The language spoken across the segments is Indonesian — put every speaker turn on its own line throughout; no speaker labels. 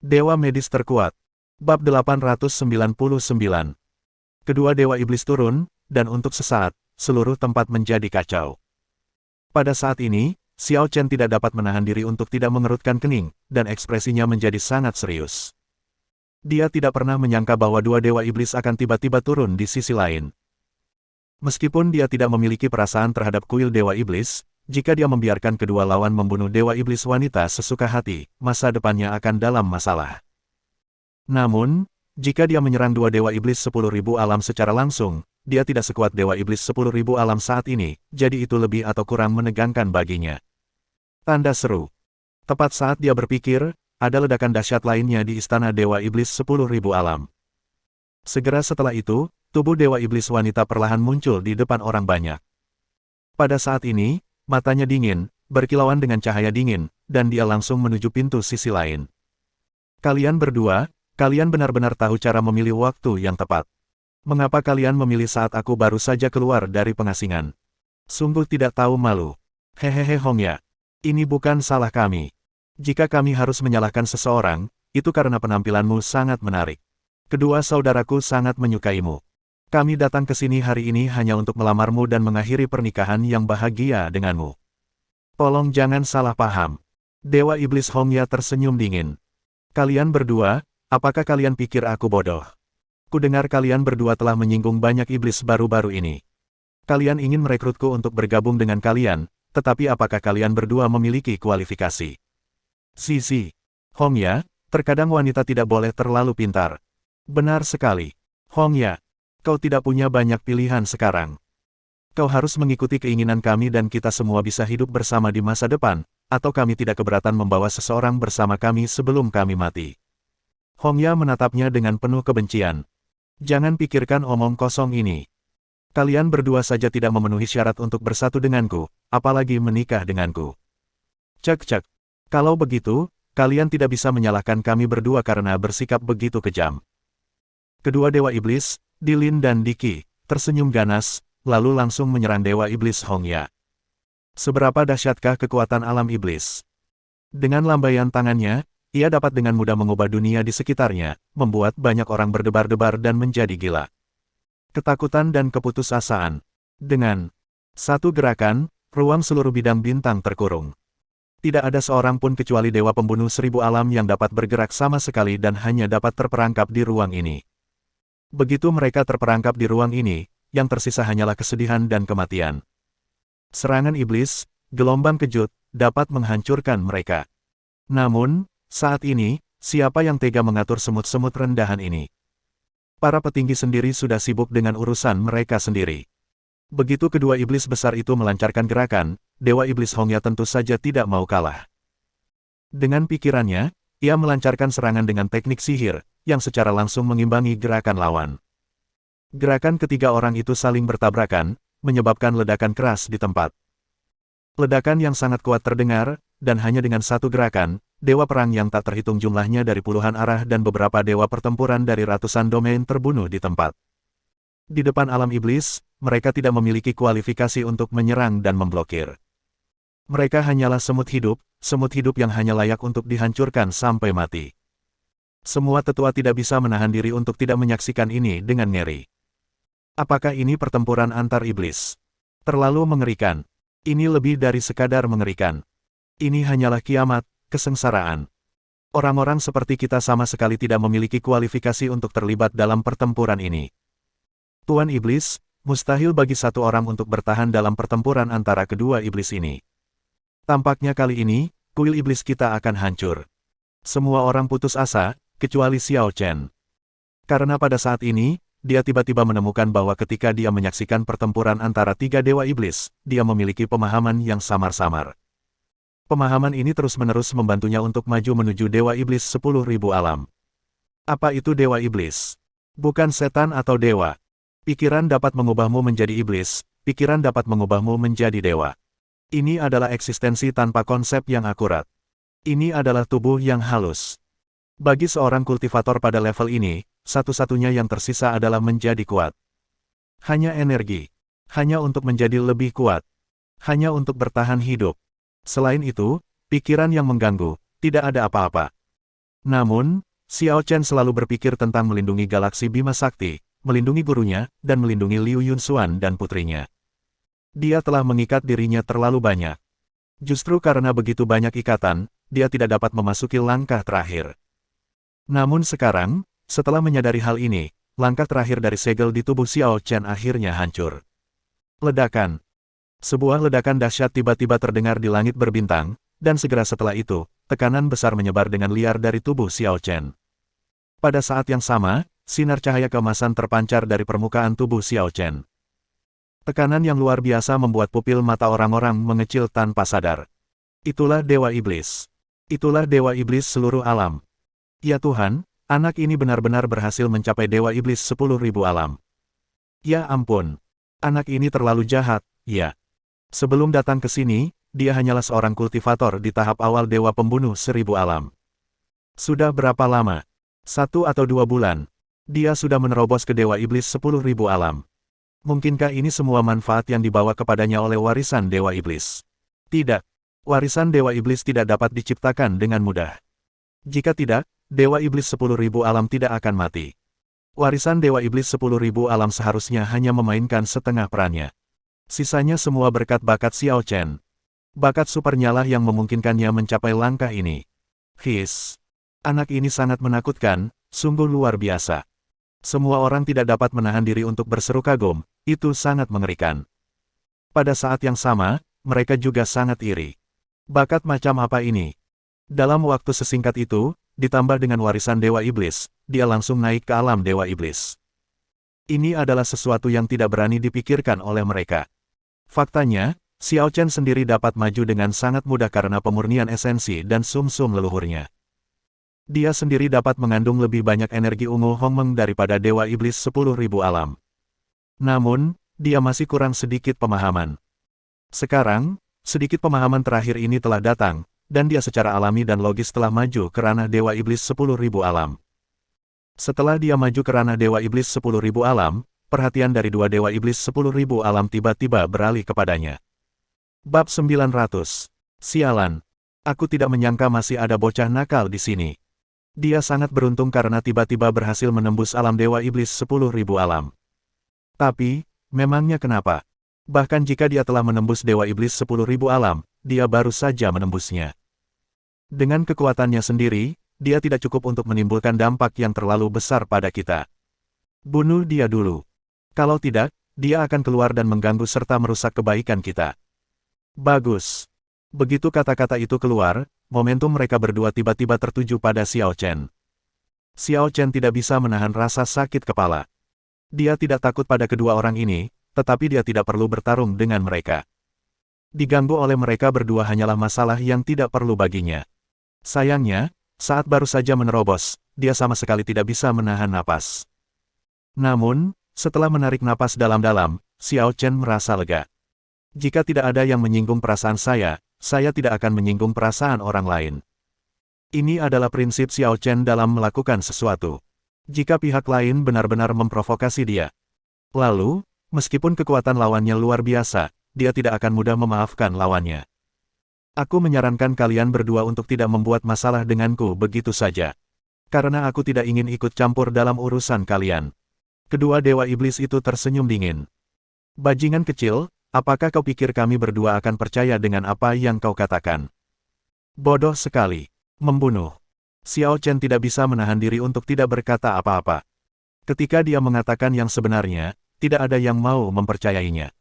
Dewa medis terkuat. Bab 899. Kedua dewa iblis turun, dan untuk sesaat, seluruh tempat menjadi kacau. Pada saat ini, Xiao Chen tidak dapat menahan diri untuk tidak mengerutkan kening, dan ekspresinya menjadi sangat serius. Dia tidak pernah menyangka bahwa dua dewa iblis akan tiba-tiba turun di sisi lain. Meskipun dia tidak memiliki perasaan terhadap kuil dewa iblis, jika dia membiarkan kedua lawan membunuh dewa iblis wanita sesuka hati, masa depannya akan dalam masalah. Namun, jika dia menyerang dua dewa iblis 10.000 alam secara langsung, dia tidak sekuat dewa iblis 10.000 alam saat ini, jadi itu lebih atau kurang menegangkan baginya. Tanda seru. Tepat saat dia berpikir, ada ledakan dahsyat lainnya di istana dewa iblis 10.000 alam. Segera setelah itu, tubuh dewa iblis wanita perlahan muncul di depan orang banyak. Pada saat ini, matanya dingin, berkilauan dengan cahaya dingin, dan dia langsung menuju pintu sisi lain. Kalian berdua, kalian benar-benar tahu cara memilih waktu yang tepat. Mengapa kalian memilih saat aku baru saja keluar dari pengasingan? Sungguh tidak tahu malu. Hehehe Hongya. Ini bukan salah kami. Jika kami harus menyalahkan seseorang, itu karena penampilanmu sangat menarik. Kedua saudaraku sangat menyukaimu. Kami datang ke sini hari ini hanya untuk melamarmu dan mengakhiri pernikahan yang bahagia denganmu. Tolong jangan salah paham. Dewa Iblis Hongya tersenyum dingin. Kalian berdua, apakah kalian pikir aku bodoh? Kudengar kalian berdua telah menyinggung banyak iblis baru-baru ini. Kalian ingin merekrutku untuk bergabung dengan kalian, tetapi apakah kalian berdua memiliki kualifikasi? Sisi. Hongya, terkadang wanita tidak boleh terlalu pintar. Benar sekali. Hongya. Kau tidak punya banyak pilihan sekarang. Kau harus mengikuti keinginan kami dan kita semua bisa hidup bersama di masa depan, atau kami tidak keberatan membawa seseorang bersama kami sebelum kami mati. Hongya menatapnya dengan penuh kebencian. Jangan pikirkan omong kosong ini. Kalian berdua saja tidak memenuhi syarat untuk bersatu denganku, apalagi menikah denganku. Cek. Kalau begitu, kalian tidak bisa menyalahkan kami berdua karena bersikap begitu kejam. Kedua dewa iblis, Dilin dan Diki, tersenyum ganas, lalu langsung menyerang dewa iblis Hongya. Seberapa dahsyatkah kekuatan alam iblis? Dengan lambaian tangannya, ia dapat dengan mudah mengubah dunia di sekitarnya, membuat banyak orang berdebar-debar dan menjadi gila. Ketakutan dan keputusasaan. Dengan satu gerakan, ruang seluruh bidang bintang terkurung. Tidak ada seorang pun kecuali dewa pembunuh 1000 alam yang dapat bergerak sama sekali dan hanya dapat terperangkap di ruang ini. Begitu mereka terperangkap di ruang ini, yang tersisa hanyalah kesedihan dan kematian. Serangan iblis, gelombang kejut, dapat menghancurkan mereka. Namun, saat ini, siapa yang tega mengatur semut-semut rendahan ini? Para petinggi sendiri sudah sibuk dengan urusan mereka sendiri. Begitu kedua iblis besar itu melancarkan gerakan, dewa iblis Hongya tentu saja tidak mau kalah. Dengan pikirannya, ia melancarkan serangan dengan teknik sihir, yang secara langsung mengimbangi gerakan lawan. Gerakan ketiga orang itu saling bertabrakan, menyebabkan ledakan keras di tempat. Ledakan yang sangat kuat terdengar, dan hanya dengan satu gerakan, dewa perang yang tak terhitung jumlahnya dari puluhan arah dan beberapa dewa pertempuran dari ratusan domain terbunuh di tempat. Di depan alam iblis, mereka tidak memiliki kualifikasi untuk menyerang dan memblokir. Mereka hanyalah semut hidup yang hanya layak untuk dihancurkan sampai mati. Semua tetua tidak bisa menahan diri untuk tidak menyaksikan ini dengan ngeri. Apakah ini pertempuran antar iblis? Terlalu mengerikan. Ini lebih dari sekadar mengerikan. Ini hanyalah kiamat, kesengsaraan. Orang-orang seperti kita sama sekali tidak memiliki kualifikasi untuk terlibat dalam pertempuran ini. Tuan Iblis, mustahil bagi satu orang untuk bertahan dalam pertempuran antara kedua iblis ini. Tampaknya kali ini, kuil iblis kita akan hancur. Semua orang putus asa, kecuali Xiao Chen. Karena pada saat ini, dia tiba-tiba menemukan bahwa ketika dia menyaksikan pertempuran antara tiga dewa iblis, dia memiliki pemahaman yang samar-samar. Pemahaman ini terus-menerus membantunya untuk maju menuju dewa iblis 10.000 alam. Apa itu dewa iblis? Bukan setan atau dewa. Pikiran dapat mengubahmu menjadi iblis, pikiran dapat mengubahmu menjadi dewa. Ini adalah eksistensi tanpa konsep yang akurat. Ini adalah tubuh yang halus. Bagi seorang kultivator pada level ini, satu-satunya yang tersisa adalah menjadi kuat. Hanya energi. Hanya untuk menjadi lebih kuat. Hanya untuk bertahan hidup. Selain itu, pikiran yang mengganggu, tidak ada apa-apa. Namun, Xiao Chen selalu berpikir tentang melindungi galaksi Bima Sakti, melindungi gurunya, dan melindungi Liu Yunxuan dan putrinya. Dia telah mengikat dirinya terlalu banyak. Justru karena begitu banyak ikatan, dia tidak dapat memasuki langkah terakhir. Namun sekarang, setelah menyadari hal ini, langkah terakhir dari segel di tubuh Xiao Chen akhirnya hancur. Ledakan. Sebuah ledakan dahsyat tiba-tiba terdengar di langit berbintang, dan segera setelah itu, tekanan besar menyebar dengan liar dari tubuh Xiao Chen. Pada saat yang sama, sinar cahaya keemasan terpancar dari permukaan tubuh Xiao Chen. Tekanan yang luar biasa membuat pupil mata orang-orang mengecil tanpa sadar. Itulah Dewa Iblis. Itulah Dewa Iblis seluruh alam. Ya Tuhan, anak ini benar-benar berhasil mencapai Dewa Iblis 10.000 alam. Ya ampun. Anak ini terlalu jahat, ya. Sebelum datang ke sini, dia hanyalah seorang kultivator di tahap awal Dewa Pembunuh 1000 alam. Sudah berapa lama? 1 atau 2 bulan. Dia sudah menerobos ke Dewa Iblis 10.000 alam. Mungkinkah ini semua manfaat yang dibawa kepadanya oleh warisan Dewa Iblis? Tidak. Warisan Dewa Iblis tidak dapat diciptakan dengan mudah. Jika tidak, Dewa Iblis 10.000 alam tidak akan mati. Warisan Dewa Iblis 10.000 alam seharusnya hanya memainkan setengah perannya. Sisanya semua berkat bakat Xiao Chen. Bakat supernya lah yang memungkinkannya mencapai langkah ini. His. Anak ini sangat menakutkan, sungguh luar biasa. Semua orang tidak dapat menahan diri untuk berseru kagum, itu sangat mengerikan. Pada saat yang sama, mereka juga sangat iri. Bakat macam apa ini? Dalam waktu sesingkat itu, ditambah dengan warisan Dewa Iblis, dia langsung naik ke alam Dewa Iblis. Ini adalah sesuatu yang tidak berani dipikirkan oleh mereka. Faktanya, Xiao Chen sendiri dapat maju dengan sangat mudah karena pemurnian esensi dan sum-sum leluhurnya. Dia sendiri dapat mengandung lebih banyak energi ungu Hongmeng daripada Dewa Iblis 10.000 alam. Namun, dia masih kurang sedikit pemahaman. Sekarang, sedikit pemahaman terakhir ini telah datang, dan dia secara alami dan logis telah maju ke ranah Dewa Iblis 10.000 alam. Setelah dia maju ke ranah Dewa Iblis 10.000 alam, perhatian dari dua Dewa Iblis 10.000 alam tiba-tiba beralih kepadanya. Bab 900. Sialan. Aku tidak menyangka masih ada bocah nakal di sini. Dia sangat beruntung karena tiba-tiba berhasil menembus alam Dewa Iblis 10.000 alam. Tapi, memangnya kenapa? Bahkan jika dia telah menembus Dewa Iblis 10.000 alam, dia baru saja menembusnya. Dengan kekuatannya sendiri, dia tidak cukup untuk menimbulkan dampak yang terlalu besar pada kita. Bunuh dia dulu. Kalau tidak, dia akan keluar dan mengganggu serta merusak kebaikan kita. Bagus. Begitu kata-kata itu keluar, momentum mereka berdua tiba-tiba tertuju pada Xiao Chen. Xiao Chen tidak bisa menahan rasa sakit kepala. Dia tidak takut pada kedua orang ini, tetapi dia tidak perlu bertarung dengan mereka. Diganggu oleh mereka berdua hanyalah masalah yang tidak perlu baginya. Sayangnya, saat baru saja menerobos, dia sama sekali tidak bisa menahan napas. Namun, setelah menarik napas dalam-dalam, Xiao Chen merasa lega. Jika tidak ada yang menyinggung perasaan saya tidak akan menyinggung perasaan orang lain. Ini adalah prinsip Xiao Chen dalam melakukan sesuatu. Jika pihak lain benar-benar memprovokasi dia. Lalu, meskipun kekuatan lawannya luar biasa, dia tidak akan mudah memaafkan lawannya. Aku menyarankan kalian berdua untuk tidak membuat masalah denganku begitu saja. Karena aku tidak ingin ikut campur dalam urusan kalian. Kedua Dewa Iblis itu tersenyum dingin. Bajingan kecil, apakah kau pikir kami berdua akan percaya dengan apa yang kau katakan? Bodoh sekali. Membunuh. Xiao Chen tidak bisa menahan diri untuk tidak berkata apa-apa. Ketika dia mengatakan yang sebenarnya, tidak ada yang mau mempercayainya.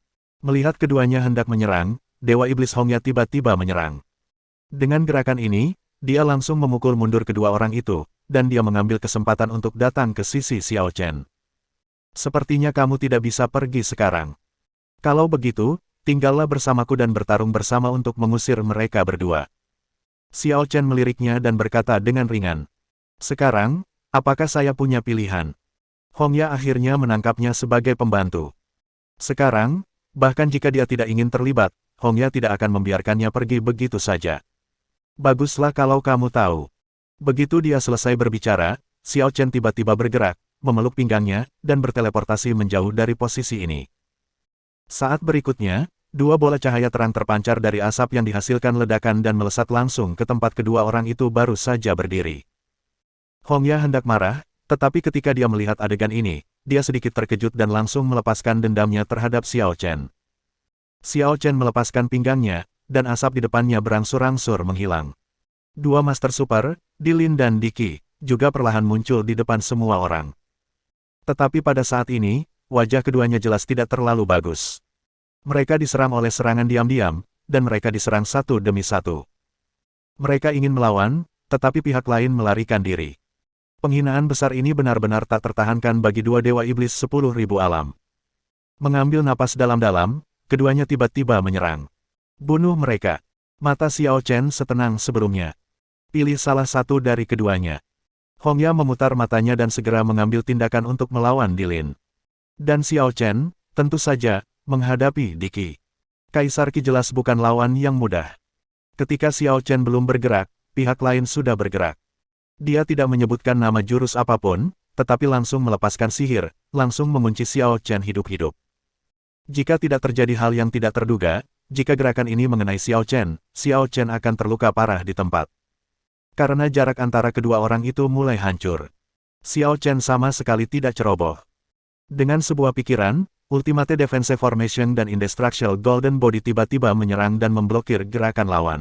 Melihat keduanya hendak menyerang, Dewa Iblis Hongya tiba-tiba menyerang. Dengan gerakan ini, dia langsung memukul mundur kedua orang itu, dan dia mengambil kesempatan untuk datang ke sisi Xiao Chen. Sepertinya kamu tidak bisa pergi sekarang. Kalau begitu, tinggallah bersamaku dan bertarung bersama untuk mengusir mereka berdua. Xiao Chen meliriknya dan berkata dengan ringan. Sekarang, apakah saya punya pilihan? Hongya akhirnya menangkapnya sebagai pembantu. Sekarang, bahkan jika dia tidak ingin terlibat, Hongya tidak akan membiarkannya pergi begitu saja. Baguslah kalau kamu tahu. Begitu dia selesai berbicara, Xiao Chen tiba-tiba bergerak, memeluk pinggangnya, dan berteleportasi menjauh dari posisi ini. Saat berikutnya, dua bola cahaya terang terpancar dari asap yang dihasilkan ledakan dan melesat langsung ke tempat kedua orang itu baru saja berdiri. Hongya hendak marah, tetapi ketika dia melihat adegan ini, dia sedikit terkejut dan langsung melepaskan dendamnya terhadap Xiao Chen. Xiao Chen melepaskan pinggangnya, dan asap di depannya berangsur-angsur menghilang. Dua Master Super, Dilin dan Diki, juga perlahan muncul di depan semua orang. Tetapi pada saat ini, wajah keduanya jelas tidak terlalu bagus. Mereka diserang oleh serangan diam-diam, dan mereka diserang satu demi satu. Mereka ingin melawan, tetapi pihak lain melarikan diri. Penghinaan besar ini benar-benar tak tertahankan bagi dua Dewa Iblis 10.000 alam. Mengambil napas dalam-dalam, keduanya tiba-tiba menyerang. Bunuh mereka. Mata Xiao Chen setenang sebelumnya. Pilih salah satu dari keduanya. Hongya memutar matanya dan segera mengambil tindakan untuk melawan Dilin. Dan Xiao Chen, tentu saja, menghadapi Diki. Kaisar Qi jelas bukan lawan yang mudah. Ketika Xiao Chen belum bergerak, pihak lain sudah bergerak. Dia tidak menyebutkan nama jurus apapun, tetapi langsung melepaskan sihir, langsung mengunci Xiao Chen hidup-hidup. Jika tidak terjadi hal yang tidak terduga, jika gerakan ini mengenai Xiao Chen akan terluka parah di tempat. Karena jarak antara kedua orang itu mulai hancur. Xiao Chen sama sekali tidak ceroboh. Dengan sebuah pikiran, Ultimate Defense Formation dan Indestructible Golden Body tiba-tiba menyerang dan memblokir gerakan lawan.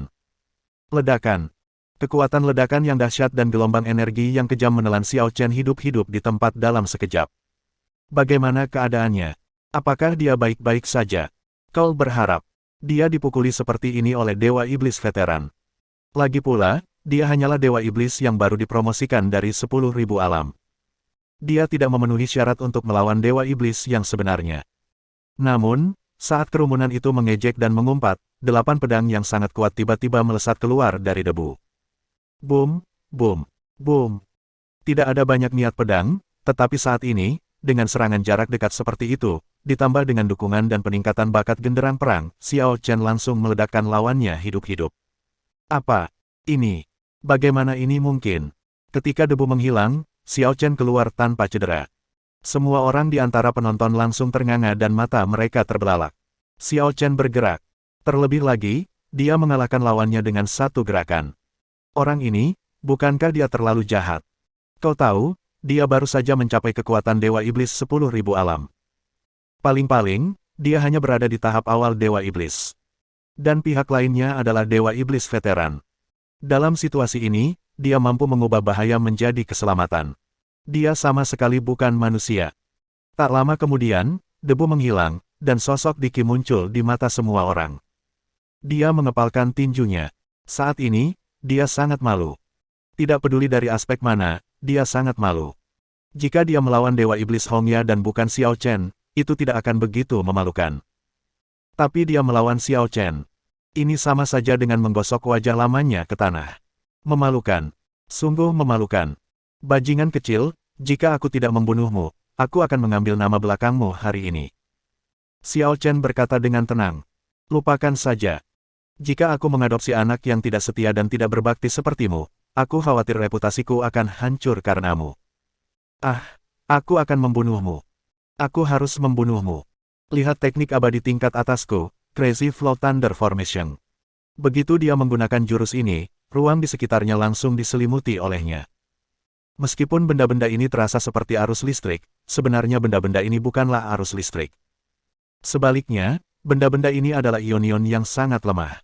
Ledakan. Kekuatan ledakan yang dahsyat dan gelombang energi yang kejam menelan Xiao Chen hidup-hidup di tempat dalam sekejap. Bagaimana keadaannya? Apakah dia baik-baik saja? Kau berharap dia dipukuli seperti ini oleh Dewa Iblis veteran. Lagi pula, dia hanyalah Dewa Iblis yang baru dipromosikan dari 10.000 alam. Dia tidak memenuhi syarat untuk melawan Dewa Iblis yang sebenarnya. Namun, saat kerumunan itu mengejek dan mengumpat, 8 pedang yang sangat kuat tiba-tiba melesat keluar dari debu. Boom, boom, boom. Tidak ada banyak niat pedang, tetapi saat ini, dengan serangan jarak dekat seperti itu, ditambah dengan dukungan dan peningkatan bakat genderang perang, Xiao Chen langsung meledakkan lawannya hidup-hidup. Apa ini? Bagaimana ini mungkin? Ketika debu menghilang, Xiao Chen keluar tanpa cedera. Semua orang di antara penonton langsung ternganga dan mata mereka terbelalak. Xiao Chen bergerak. Terlebih lagi, dia mengalahkan lawannya dengan satu gerakan. Orang ini, bukankah dia terlalu jahat? Kau tahu, dia baru saja mencapai kekuatan Dewa Iblis 10.000 alam. Paling-paling, dia hanya berada di tahap awal Dewa Iblis. Dan pihak lainnya adalah Dewa Iblis veteran. Dalam situasi ini, dia mampu mengubah bahaya menjadi keselamatan. Dia sama sekali bukan manusia. Tak lama kemudian, debu menghilang, dan sosok Diki muncul di mata semua orang. Dia mengepalkan tinjunya. Saat ini, dia sangat malu. Tidak peduli dari aspek mana, dia sangat malu. Jika dia melawan Dewa Iblis Hongya dan bukan Xiao Chen, itu tidak akan begitu memalukan. Tapi dia melawan Xiao Chen. Ini sama saja dengan menggosok wajah lamanya ke tanah. Memalukan. Sungguh memalukan. Bajingan kecil, jika aku tidak membunuhmu, aku akan mengambil nama belakangmu hari ini. Xiao Chen berkata dengan tenang. Lupakan saja. Jika aku mengadopsi anak yang tidak setia dan tidak berbakti sepertimu, aku khawatir reputasiku akan hancur karenamu. Ah, aku akan membunuhmu. Aku harus membunuhmu. Lihat teknik abadi tingkat atasku, Crazy Flow Thunder Formation. Begitu dia menggunakan jurus ini, ruang di sekitarnya langsung diselimuti olehnya. Meskipun benda-benda ini terasa seperti arus listrik, sebenarnya benda-benda ini bukanlah arus listrik. Sebaliknya, benda-benda ini adalah ion-ion yang sangat lemah.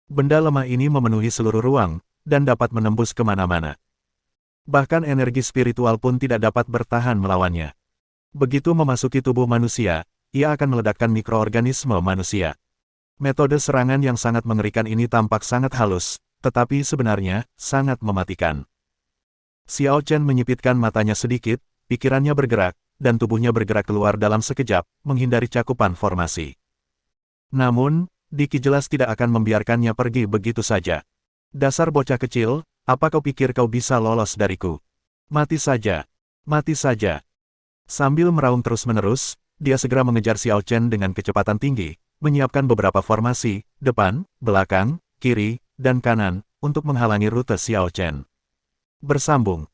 Benda lemah ini memenuhi seluruh ruang, dan dapat menembus kemana-mana. Bahkan energi spiritual pun tidak dapat bertahan melawannya. Begitu memasuki tubuh manusia, ia akan meledakkan mikroorganisme manusia. Metode serangan yang sangat mengerikan ini tampak sangat halus, tetapi sebenarnya, sangat mematikan. Xiao Chen menyipitkan matanya sedikit, pikirannya bergerak, dan tubuhnya bergerak keluar dalam sekejap, menghindari cakupan formasi. Namun, Diki jelas tidak akan membiarkannya pergi begitu saja. Dasar bocah kecil, apa kau pikir kau bisa lolos dariku? Mati saja. Mati saja. Sambil meraung terus-menerus, dia segera mengejar Xiao Chen dengan kecepatan tinggi, menyiapkan beberapa formasi, depan, belakang, kiri, dan kanan, untuk menghalangi rute Xiao Chen. Bersambung.